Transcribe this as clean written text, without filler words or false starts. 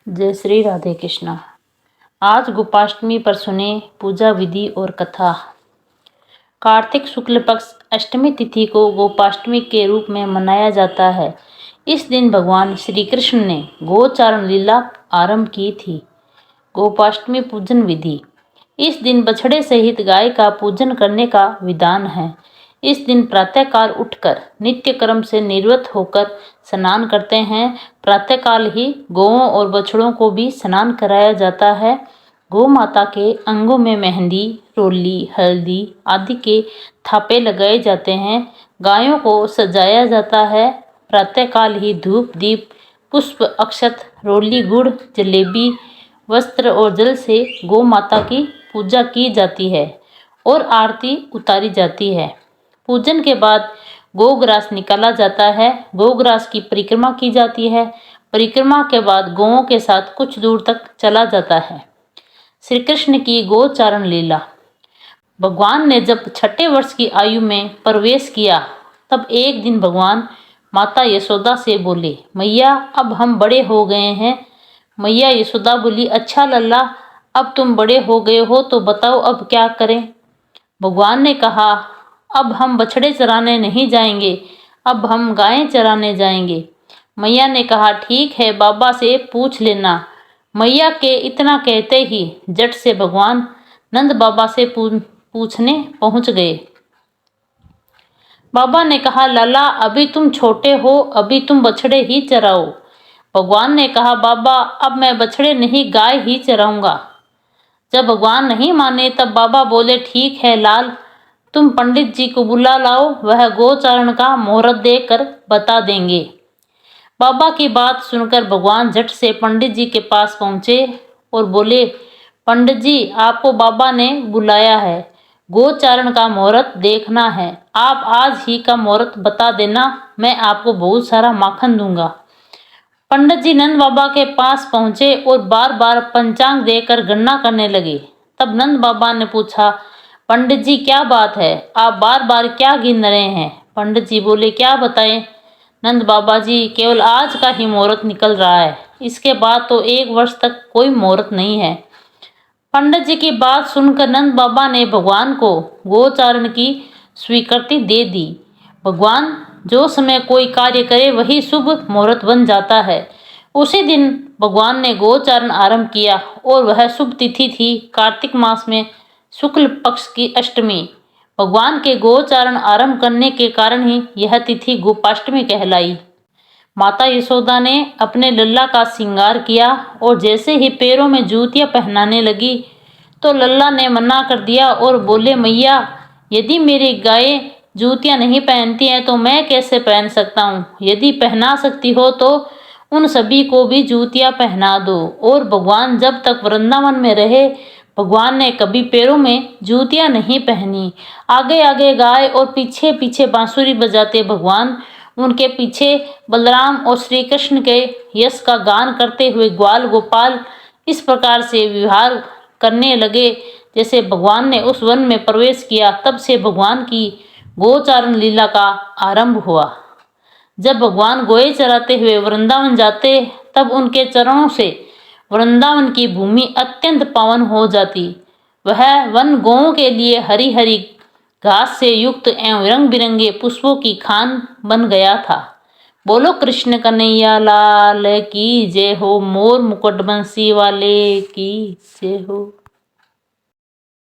जय श्री राधे कृष्णा। आज गोपाष्टमी पर सुने पूजा विधि और कथा। कार्तिक शुक्ल पक्ष अष्टमी तिथि को गोपाष्टमी के रूप में मनाया जाता है। इस दिन भगवान श्री कृष्ण ने गोचारण लीला आरंभ की थी। गोपाष्टमी पूजन विधि। इस दिन बछड़े सहित गाय का पूजन करने का विधान है। इस दिन प्रातःकाल उठकर नित्य कर्म से निवृत्त होकर स्नान करते हैं। प्रातःकाल ही गौओं और बछड़ों को भी स्नान कराया जाता है। गौ माता के अंगों में मेहंदी, रोली, हल्दी आदि के थापे लगाए जाते हैं। गायों को सजाया जाता है। प्रातःकाल ही धूप, दीप, पुष्प, अक्षत, रोली, गुड़, जलेबी, वस्त्र और जल से गौ माता की पूजा की जाती है और आरती उतारी जाती है। पूजन के बाद गोग्रास निकाला जाता है। गोग्रास की परिक्रमा की जाती है। परिक्रमा के बाद गौओं के साथ कुछ दूर तक चला जाता है। श्री कृष्ण की गोचारण लीला। भगवान ने जब 6ठे वर्ष की आयु में प्रवेश किया तब एक दिन भगवान माता यशोदा से बोले, मैया अब हम बड़े हो गए हैं। मैया यशोदा बोली, अच्छा लल्ला, अब तुम बड़े हो गए हो तो बताओ अब क्या करें। भगवान ने कहा, अब हम बछड़े चराने नहीं जाएंगे, अब हम गायें चराने जाएंगे। मैया ने कहा, ठीक है, बाबा से पूछ लेना। मैया के इतना कहते ही झट से भगवान नंद बाबा से पूछने पहुंच गए। बाबा ने कहा, लाला अभी तुम छोटे हो, अभी तुम बछड़े ही चराओ। भगवान ने कहा, बाबा अब मैं बछड़े नहीं गाय ही चराऊंगा। जब भगवान नहीं माने तब बाबा बोले, ठीक है लाल, तुम पंडित जी को बुला लाओ, वह गोचारण का मुहूर्त देकर बता देंगे। बाबा की बात सुनकर भगवान झट से पंडित जी के पास पहुंचे और बोले, पंडित जी आपको बाबा ने बुलाया है, गोचारण का मुहूर्त देखना है। आप आज ही का मुहूर्त बता देना, मैं आपको बहुत सारा माखन दूंगा। पंडित जी नंद बाबा के पास पहुंचे और बार बार पंचांग देकर गणना करने लगे। तब नंद बाबा ने पूछा, पंडित जी क्या बात है, आप बार बार क्या गिन रहे हैं। पंडित जी बोले, क्या बताएं नंद बाबा जी, केवल आज का ही मुहूर्त निकल रहा है, इसके बाद तो 1 वर्ष तक कोई मुहूर्त नहीं है। पंडित जी की बात सुनकर नंद बाबा ने भगवान को गोचारण की स्वीकृति दे दी। भगवान जो समय कोई कार्य करे वही शुभ मुहूर्त बन जाता है। उसी दिन भगवान ने गोचारण आरंभ किया और वह शुभ तिथि थी कार्तिक मास में शुक्ल पक्ष की अष्टमी। भगवान के गोचारण आरंभ करने के कारण ही यह तिथि गोपाष्टमी कहलाई। माता यशोदा ने अपने लल्ला का श्रृंगार किया और जैसे ही पैरों में जूतियां पहनाने लगी तो लल्ला ने मना कर दिया और बोले, मैया यदि मेरी गायें जूतियां नहीं पहनती हैं तो मैं कैसे पहन सकता हूँ। यदि पहना सकती हो तो उन सभी को भी जूतियां पहना दो। और भगवान जब तक वृंदावन में रहे भगवान ने कभी पैरों में जूतियां नहीं पहनी। आगे आगे गाय और पीछे पीछे बांसुरी बजाते भगवान, उनके पीछे बलराम और श्री कृष्ण के यश का गान करते हुए ग्वाल गोपाल इस प्रकार से विहार करने लगे जैसे भगवान ने उस वन में प्रवेश किया। तब से भगवान की गोचारण लीला का आरंभ हुआ। जब भगवान गोए चराते हुए वृंदावन जाते तब उनके चरणों से वृंदावन की भूमि अत्यंत पावन हो जाती। वह वन गौओं के लिए हरी हरी घास से युक्त एवं रंग बिरंगे पुष्पों की खान बन गया था। बोलो कृष्ण कन्हैया लाल की जय हो, मोर मुकुट बंसी वाले की जय हो।